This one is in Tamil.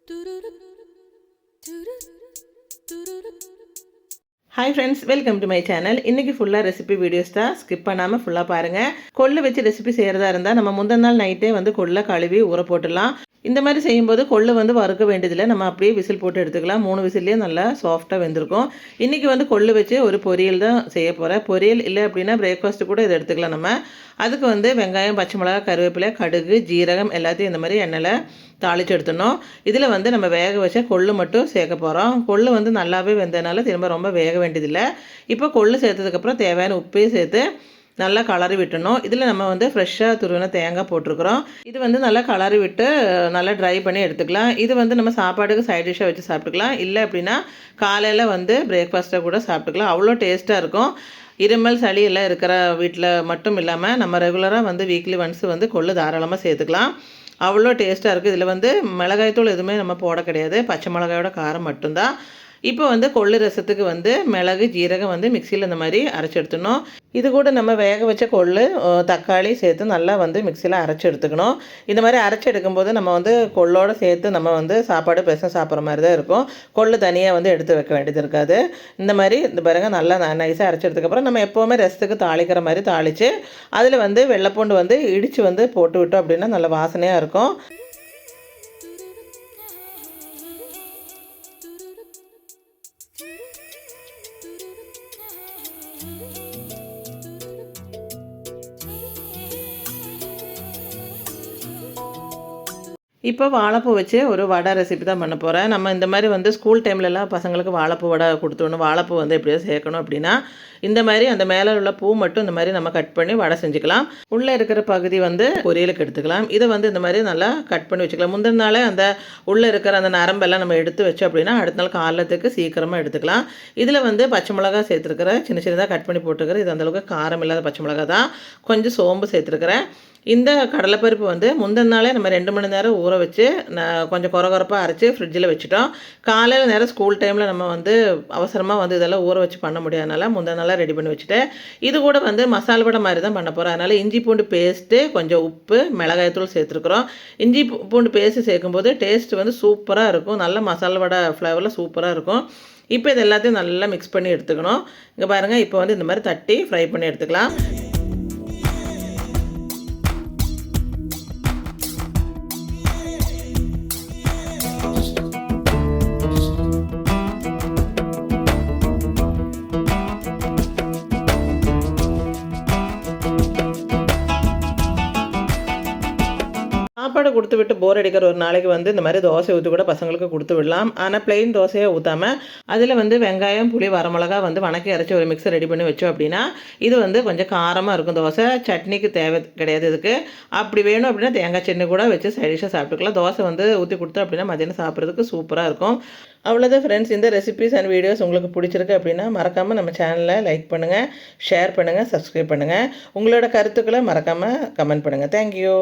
Hi friends, welcome to my channel. இன்றைக்கி ஃபுல்லாக ரெசிபி வீடியோஸ் தான், ஸ்கிப் பண்ணாமல் ஃபுல்லாக பாருங்கள். கொள்ளு வச்சு ரெசிபி செய்கிறதா இருந்தால் நம்ம முந்தின நாள் நைட்டே வந்து கொள்ளை கழுவி ஊற போட்டுடலாம். இந்த மாதிரி செய்யும்போது கொள்ளு வந்து வறுக்க வேண்டியதில்லை, நம்ம அப்படியே விசில் போட்டு எடுத்துக்கலாம். 3 விசில்லேயே நல்லா சாஃப்டாக வெந்திருக்கும். இன்றைக்கி வந்து கொள்ளு வச்சு ஒரு பொரியல் தான் செய்ய போகிறேன். பொரியல் இல்லை அப்படின்னா பிரேக்ஃபாஸ்ட்டு கூட இதை எடுத்துக்கலாம். நம்ம அதுக்கு வந்து வெங்காயம், பச்சை மிளகா, கருவேப்பிலை, கடுகு, ஜீரகம் எல்லாத்தையும் இந்த மாதிரி எண்ணெயில் தாளித்து எடுத்துடணும். இதில் வந்து நம்ம வேக வச்ச கொள்ளு மட்டும் சேர்க்க போகிறோம். கொள்ளு வந்து நல்லாவே வெந்ததுனால திரும்ப ரொம்ப வேக வேண்டியதில்லை. இப்போ கொள்ளு சேர்த்ததுக்கப்புறம் தேவையான உப்பையும் சேர்த்து நல்லா கலரி விட்டணும். இதில் நம்ம வந்து ஃப்ரெஷ்ஷாக துருவின தேங்காய் போட்டிருக்கிறோம். இது வந்து நல்லா கலரி விட்டு நல்லா ட்ரை பண்ணி எடுத்துக்கலாம். இது வந்து நம்ம சாப்பாடுக்கு சைட் டிஷ்ஷாக வச்சு சாப்பிட்டுக்கலாம். இல்லை அப்படின்னா காலையில் வந்து பிரேக்ஃபாஸ்ட்டாக கூட சாப்பிட்டுக்கலாம். அவ்வளோ டேஸ்ட்டாக இருக்கும். இருமல் சளி எல்லாம் இருக்கிற வீட்டில் மட்டும் இல்லாமல் நம்ம ரெகுலராக வந்து வீக்லி ஒன்ஸ் வந்து கொள்ளு தாராளமாக சேர்த்துக்கலாம். அவ்வளோ டேஸ்ட்டாக இருக்குது. இதில் வந்து மிளகாய்த்தூள் எதுவுமே நம்ம போட கிடையாது, பச்சை மிளகாயோட காரம் மட்டும்தான். இப்போ வந்து கொள்ளு ரசத்துக்கு வந்து மிளகு, ஜீரகம் வந்து மிக்சியில் இந்த மாதிரி அரைச்சி எடுத்துடணும். இது கூட நம்ம வேக வச்ச கொள்ளு, தக்காளி சேர்த்து நல்லா வந்து மிக்சியில் அரைச்சி எடுத்துக்கணும். இந்த மாதிரி அரைச்சி எடுக்கும்போது நம்ம வந்து கொள்ளோடு சேர்த்து நம்ம வந்து சாப்பாடு பெருசாக சாப்பிட்ற மாதிரி தான் இருக்கும். கொள்ளு தனியாக வந்து எடுத்து வைக்க வேண்டியது இருக்காது. இந்த மாதிரி இந்த பாருங்கள் நல்லா நைஸாக அரைச்சதுக்கப்புறம் நம்ம எப்போவுமே ரசத்துக்கு தாளிக்கிற மாதிரி தாளித்து அதில் வந்து வெள்ளைப்பூண்டு வந்து இடித்து வந்து போட்டு விட்டோம் அப்படின்னா நல்ல வாசனையாக இருக்கும். இப்போ வாழைப்பூ வச்சு ஒரு வடை ரெசிபி தான் பண்ண போகிறேன். நம்ம இந்த மாதிரி வந்து ஸ்கூல் டைம்லலாம் பசங்களுக்கு வாழைப்பூ வடை கொடுத்துடணும். வாழைப்பூ வந்து எப்படியோ சேர்க்கணும் அப்படின்னா இந்த மாதிரி அந்த மேலே உள்ள பூ மட்டும் இந்த மாதிரி நம்ம கட் பண்ணி வடை செஞ்சுக்கலாம். உள்ளே இருக்கிற பகுதி வந்து பொரியலுக்கு எடுத்துக்கலாம். இதை வந்து இந்த மாதிரி நல்லா கட் பண்ணி வச்சுக்கலாம். முந்தின நாளே அந்த உள்ளே இருக்கிற அந்த நரம்பெல்லாம் நம்ம எடுத்து வச்சோம் அப்படின்னா அடுத்த நாள் காலத்துக்கு சீக்கிரமாக எடுத்துக்கலாம். இதில் வந்து பச்சை மிளகா சேர்த்துருக்கிற சின்ன சின்னதாக கட் பண்ணி போட்டுருக்கிறேன். இது அந்தளவுக்கு காரம் இல்லாத பச்சை மிளகா தான். கொஞ்சம் சோம்பு சேர்த்துருக்கிறேன். இந்த கடலைப்பருப்பு வந்து முந்தின நாளே நம்ம 2 மணி நேரம் ஊற வச்சு கொஞ்சம் கொரகொரப்பாக அரைச்சி ஃப்ரிட்ஜில் வச்சுட்டோம். காலையில் நேரம் ஸ்கூல் டைமில் நம்ம வந்து அவசரமாக வந்து இதெல்லாம் ஊற வச்சு பண்ண முடியாதனால முந்தின நாளாக ரெடி பண்ணி வச்சுட்டேன். இது கூட வந்து மசால் வடை மாதிரி தான் பண்ண போகிறோம். அதனால் இஞ்சி பூண்டு பேஸ்ட்டு, கொஞ்சம் உப்பு, மிளகாய்த்தூள் சேர்த்துருக்குறோம். இஞ்சி பூண்டு பேஸ்ட்டு சேர்க்கும்போது டேஸ்ட் வந்து சூப்பராக இருக்கும். நல்ல மசால் வடை ஃப்ளேவரில் சூப்பராக இருக்கும். இப்போ இது எல்லாத்தையும் நல்லா மிக்ஸ் பண்ணி எடுத்துக்கணும். இங்கே பாருங்கள், இப்போ வந்து இந்த மாதிரி தட்டி ஃப்ரை பண்ணி எடுத்துக்கலாம். சாப்பாடு கொடுத்து விட்டு போர் அடிக்கிற ஒரு நாளைக்கு வந்து இந்த மாதிரி தோசை ஊற்றி கூட பசங்களுக்கு கொடுத்து விடலாம். ஆனால் பிளெயின் தோசையை ஊற்றாமல் அதில் வந்து வெங்காயம், புளி, வரமிளகா வந்து வணக்கி அரைச்சி ஒரு மிக்ஸர் ரெடி பண்ணி வச்சோம் அப்படின்னா இது வந்து கொஞ்சம் காரமாக இருக்கும். தோசை சட்னிக்கு தேவை கிடையாது இதுக்கு. அப்படி வேணும் அப்படின்னா தேங்காய் சட்னி கூட வச்சு சைடிஷாக சாப்பிட்டுக்கலாம். தோசை வந்து ஊற்றி கொடுத்தோம் அப்படின்னா மதியானம் சாப்பிட்றதுக்கு சூப்பராக இருக்கும். அவ்வளோதான் ஃப்ரெண்ட்ஸ். இந்த ரெசிபிஸ் அண்ட் வீடியோஸ் உங்களுக்கு பிடிச்சிருக்கு அப்படின்னா மறக்காமல் நம்ம சேனலை லைக் பண்ணுங்கள், ஷேர் பண்ணுங்கள், சப்ஸ்கிரைப் பண்ணுங்கள். உங்களோட கருத்துக்களை மறக்காமல் கமெண்ட் பண்ணுங்கள். தேங்க்யூ.